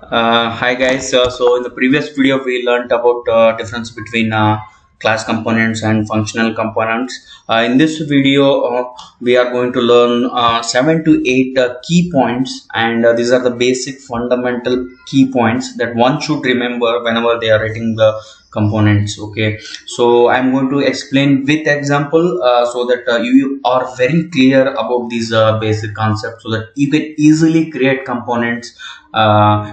Hi guys. So in the previous video we learned about difference between class components and functional components. In this video we are going to learn 7 to 8 key points, and these are the basic fundamental key points that one should remember whenever they are writing the components. Okay, so I'm going to explain with example so that you are very clear about these basic concepts, so that you can easily create components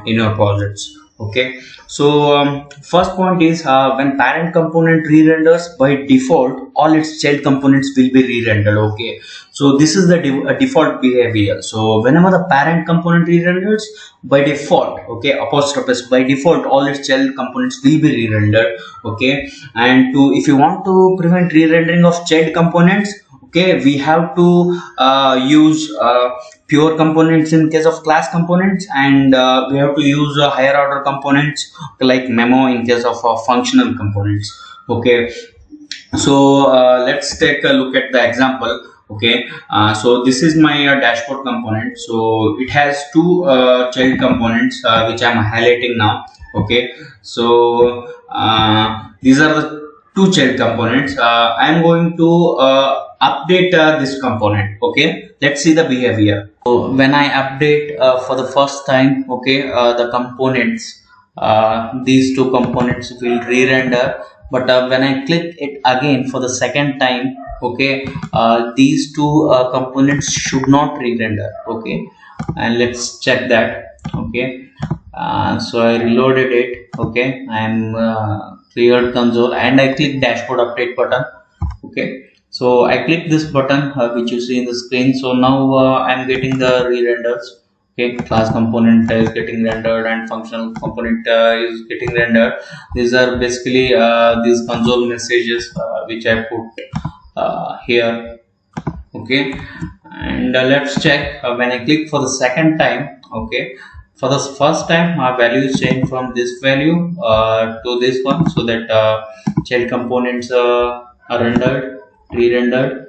in your projects. Okay, so first point is when parent component re-renders, by default all its child components will be re-rendered. Okay, so this is the default behavior. So whenever the parent component re-renders, by default, okay, apostrophe, by default all its child components will be re-rendered. Okay, and to if you want to prevent re-rendering of child components, okay, we have to use pure components in case of class components, and we have to use higher order components like memo in case of functional components. Okay, so let's take a look at the example. Okay, so this is my dashboard component. So it has two child components which I'm highlighting now. Okay, so these are the two child components. I'm going to update this component. Okay, let's see the behavior. So when I update for the first time, okay, the components, these two components will re-render, but when I click it again for the second time, okay, these two components should not re-render. Okay, and let's check that. Okay, so I reloaded it. Okay, I'm cleared console and I click dashboard update button. Okay, so I click this button which you see in the screen. So now I'm getting the re-renders. Okay, class component is getting rendered and functional component is getting rendered. These are basically these console messages which I put here. Okay, and let's check when I click for the second time. Okay, for the first time my value is changed from this value to this one, so that child components are rendered, re-rendered.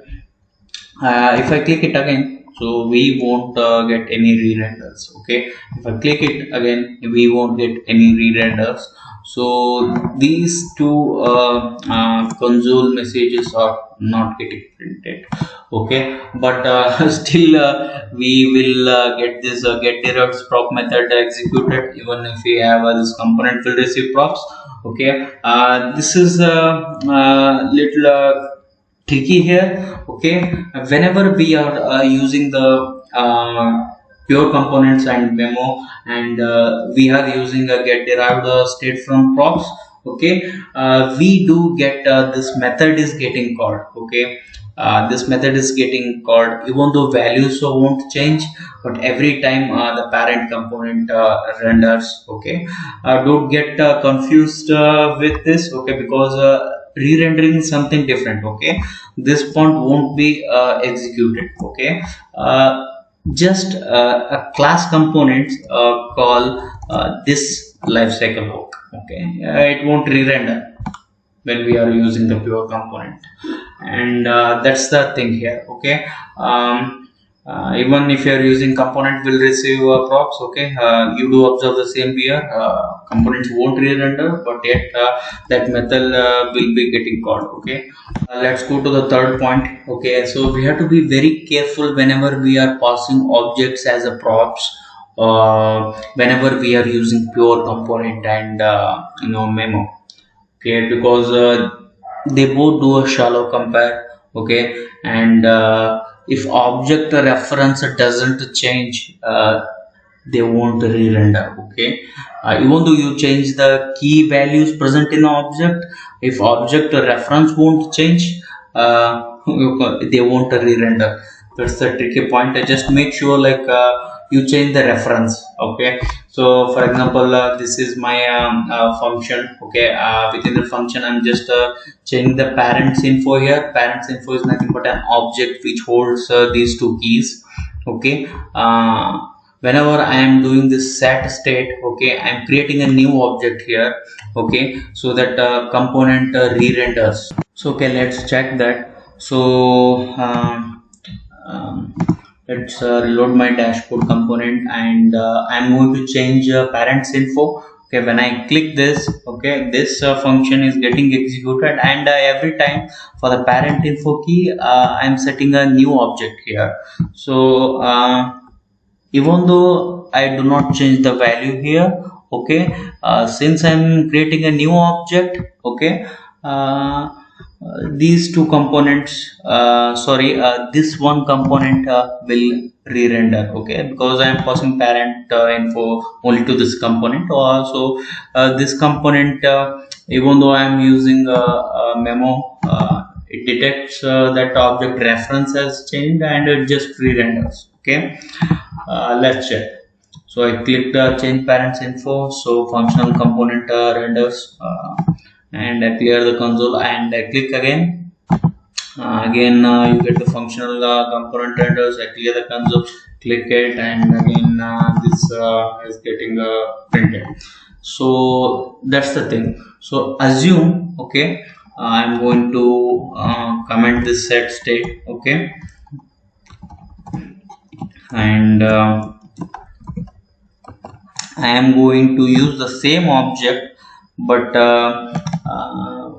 If I click it again, so we won't get any re-renders. Okay, if I click it again, we won't get any re-renders. So these two console messages are not getting printed. Okay, but still we will get this get errors prop method executed even if we have this component will receive props. Okay, this is a little tricky here. Okay, whenever we are using the pure components and memo, and we are using a get derived state from props. Okay, we do get this method is getting called. Okay, this method is getting called even though values won't change, but every time the parent component renders. Okay, don't get confused with this. Okay, because re-rendering something different. Okay, this point won't be executed. Okay, just a class component call this lifecycle hook. Okay, it won't re-render when we are using the pure component, and that's the thing here. Okay, even if you are using component will receive props. Okay, you do observe the same here. Components won't re-render, but yet that method will be getting called. Okay, let's go to the third point. Okay, so we have to be very careful whenever we are passing objects as a props, whenever we are using pure component and memo. Okay, because they both do a shallow compare. Okay, and if object reference doesn't change, they won't re-render. Okay, even though you change the key values present in the object, if object reference won't change, they won't re-render. That's the tricky point. Just make sure like you change the reference. Okay, so for example this is my function. Okay, within the function I'm just changing the parents info here. Parents info is nothing but an object which holds these two keys. Okay, whenever I am doing this set state, okay, I am creating a new object here. Okay, so that component re-renders. So okay, let's check that. So Let's reload my dashboard component, and I'm going to change parents info. Okay, when I click this, okay, this function is getting executed, and every time for the parent info key, I'm setting a new object here. So even though I do not change the value here, okay, since I'm creating a new object, okay, these two components, this one component will re-render, okay, because I am passing parent info only to this component. Also this component, even though I am using a memo, it detects that object reference has changed and it just re-renders. Okay, let's check. So I clicked change parents info, so functional component renders, and I clear the console and I click again. Again you get the functional component renders. I clear the console, click it, and again this is getting printed. So that's the thing. So assume, okay, I'm going to comment this set state, okay, and I am going to use the same object, but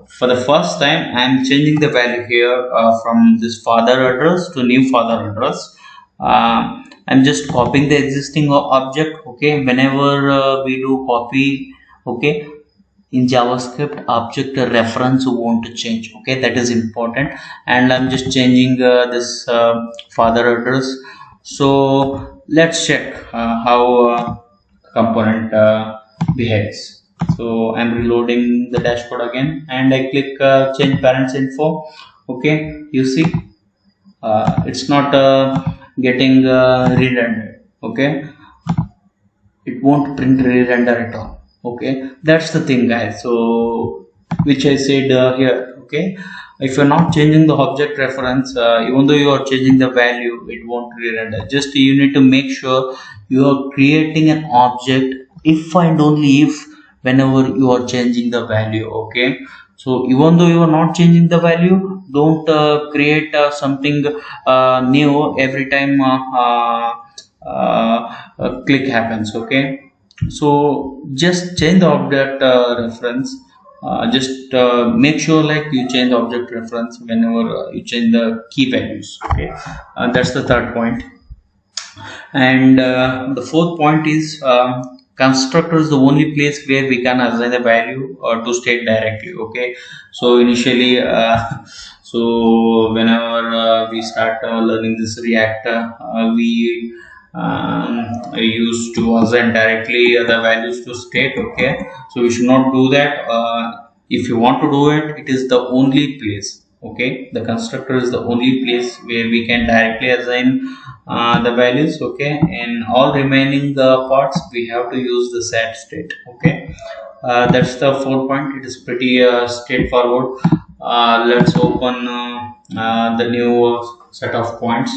for the first time I am changing the value here from this father address to new father address. I'm just copying the existing object. Okay, whenever we do copy, okay, in JavaScript, object reference won't change. Okay, that is important, and I'm just changing this father address. So let's check how component behaves. So I'm reloading the dashboard again, and I click change parents info. Okay, you see it's not getting re-rendered. Okay, it won't print re-render at all. Okay, that's the thing, guys. So which I said here. Okay, if you're not changing the object reference, even though you are changing the value, it won't re-render. Just you need to make sure you are creating an object if and only if whenever you are changing the value. Okay, so even though you are not changing the value, don't create something new every time click happens. Okay, so just change the object reference. Just make sure like you change the object reference whenever you change the key values. Okay, that's the third point. And the fourth point is constructor is the only place where we can assign the value to state directly. Okay, so initially so whenever we start learning this React, we used to assign directly the values to state. Okay, so we should not do that. If you want to do it, it is the only place. Okay, the constructor is the only place where we can directly assign the values. Okay, in all remaining parts we have to use the set state. Okay, that's the fourth point. It is pretty straightforward. Let's open the new set of points.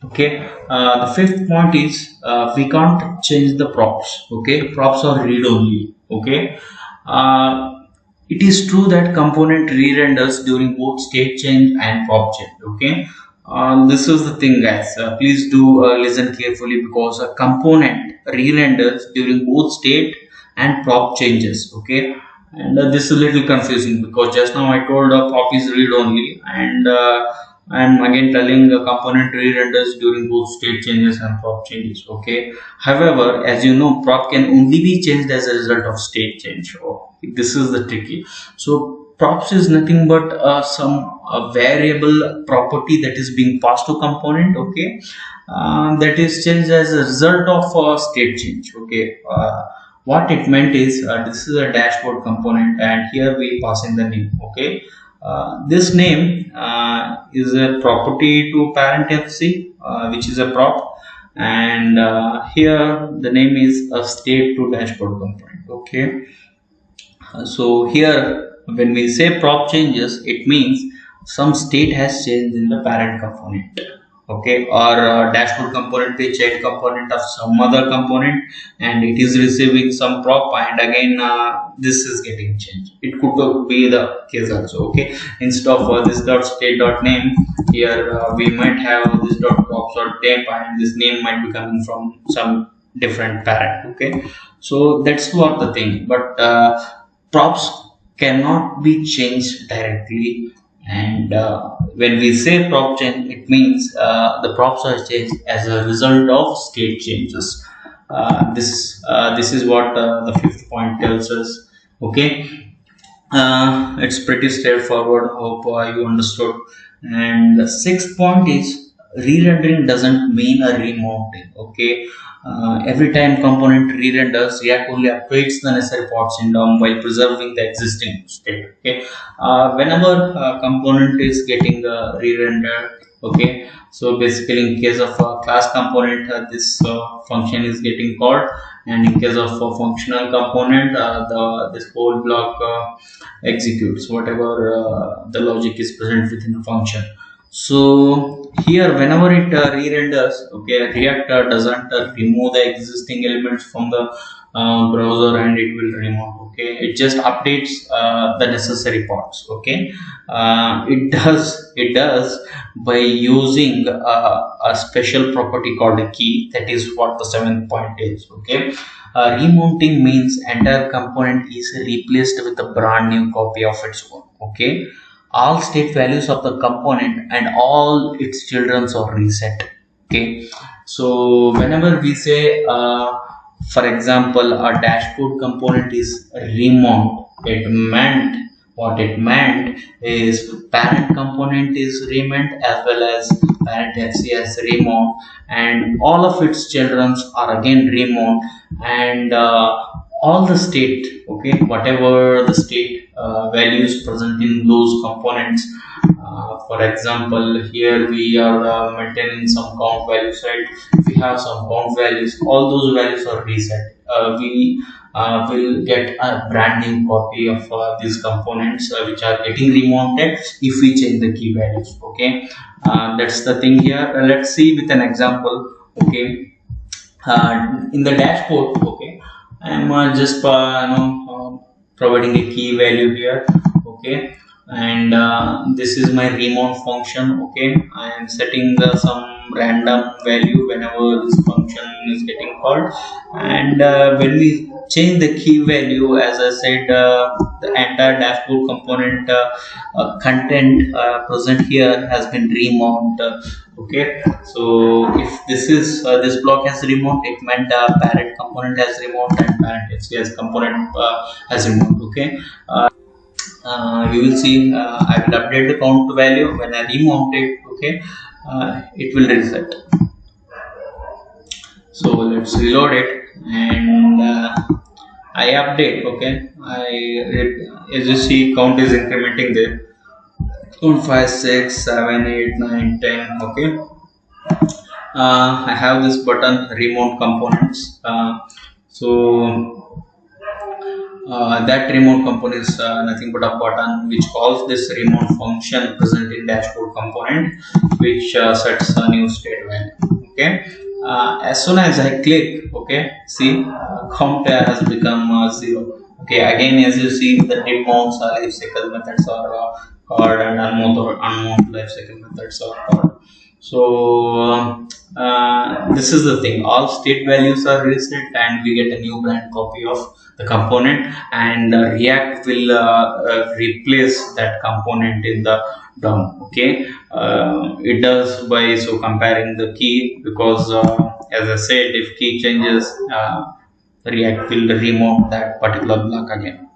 Okay, the fifth point is we can't change the props. Okay, props are read only. Okay, it is true that component re-renders during both state change and prop change. Okay, this is the thing, guys. Please do listen carefully, because a component re-renders during both state and prop changes. Okay, and this is a little confusing, because just now I told prop is read only, and I'm again telling the component re-renders during both state changes and prop changes. Okay, however, as you know, prop can only be changed as a result of state change. Oh, this is the tricky. So props is nothing but some variable property that is being passed to component. Okay, that is changed as a result of state change. Okay, what it meant is this is a dashboard component, and here we pass in the name. Okay, this name is a property to parent FC, which is a prop, and here the name is a state to dashboard component. Okay, so here when we say prop changes, it means some state has changed in the parent component. okay, or dashboard component is child component of some other component, and it is receiving some prop, and again this is getting changed. It could be the case also, okay. Instead of this dot state dot name, here we might have this dot props or temp, and this name might be coming from some different parent, okay. So that's what the thing, but props cannot be changed directly, and when we say prop change, it means the props are changed as a result of state changes. This is what the fifth point tells us, okay. It's pretty straightforward. Hope you understood. And the sixth point is re-rendering doesn't mean a remounting, okay. Every time component re-renders, React only updates the necessary parts in DOM while preserving the existing state, okay. Whenever component is getting re-rendered, okay, so basically in case of a class component, this function is getting called, and in case of a functional component, this whole block executes whatever the logic is present within the function. So here whenever it re-renders, okay, React doesn't remove the existing elements from the browser, and it will remove, okay. It just updates the necessary parts, okay. It does by using a special property called a key. That is what the seventh point is, okay. Remounting means entire component is replaced with a brand new copy of its own, okay. All state values of the component and all its children are reset, okay. So whenever we say for example a dashboard component is remount, what it meant is parent component is remount as well as parent FCS remount, and all of its children are again remount, and all the state, okay, whatever the state values present in those components. For example, here we are maintaining some count values, right? If we have some count values, all those values are reset. We will get a brand new copy of these components which are getting remounted if we change the key values, okay. That's the thing here. Let's see with an example, okay. In the dashboard, okay, I am just providing a key value here, okay, and this is my remount function, okay. I am setting some random value whenever this function is getting called, and when we change the key value, as I said, the entire dashboard component content present here has been remount, okay. So if this block has remount, it meant parent component has remount and parent HCS component has remount, okay. You will see I will update the count value when I remount it, okay. It will reset. So let's reload it, and I update, okay. As you see, count is incrementing there. 5, 6, 7, 8, 9, 10, okay. I have this button remount components. That remount component is nothing but a button which calls this remount function present in dashboard component, which sets a new state value, okay. As soon as I click, okay, see, count has become 0, okay. Again, as you see, the dip mounts life cycle methods are called, and unmount life cycle methods are called. So this is the thing, all state values are reset, and we get a new brand copy of the component, and React will replace that component in the DOM, okay. It does by comparing the key, because as I said, if key changes, React will remount that particular block again.